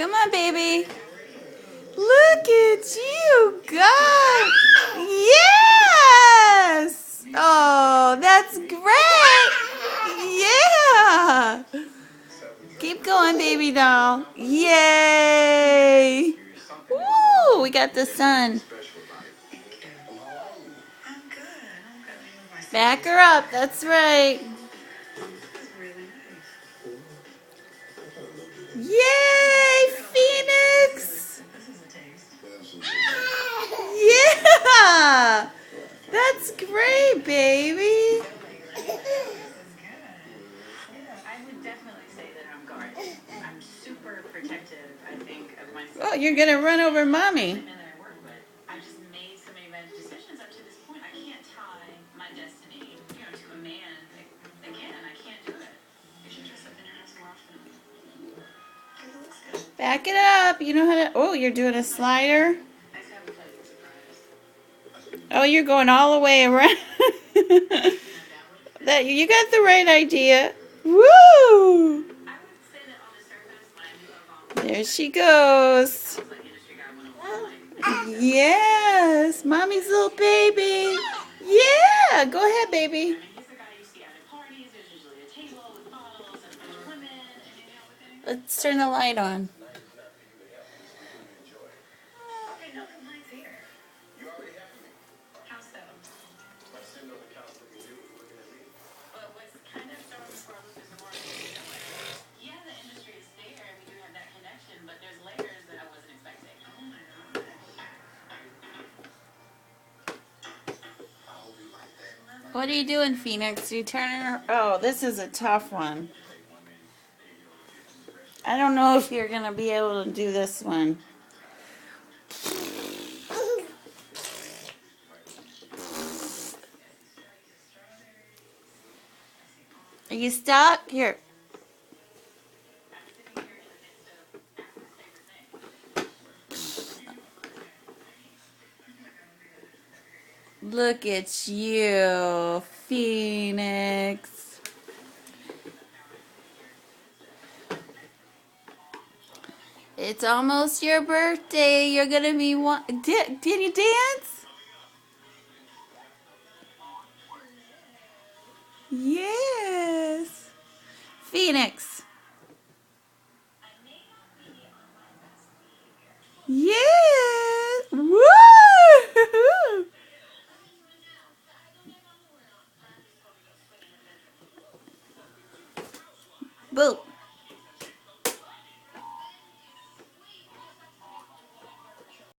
Come on, baby. Look at you, God. Yes. Oh, that's great. Yeah. Keep going, baby doll. Yay. Woo, we got the sun. Back her up. That's right. Yay, Phoenix. Yeah. That's great, baby. Oh, you're going to run over mommy. Back it up. You know how to... Oh, you're doing a slider? Oh, you're going all the way around. That you got the right idea. Woo! There she goes. Yes, mommy's little baby. Yeah, go ahead, baby. Let's turn the light on. What are you doing, Phoenix? You turning her? Oh, this is a tough one. I don't know if you're going to be able to do this one. Are you stuck? Here. Look at you, Phoenix. It's almost your birthday. You're going to be one. Did you dance? Yes. Phoenix. Yes. Woo! Boom.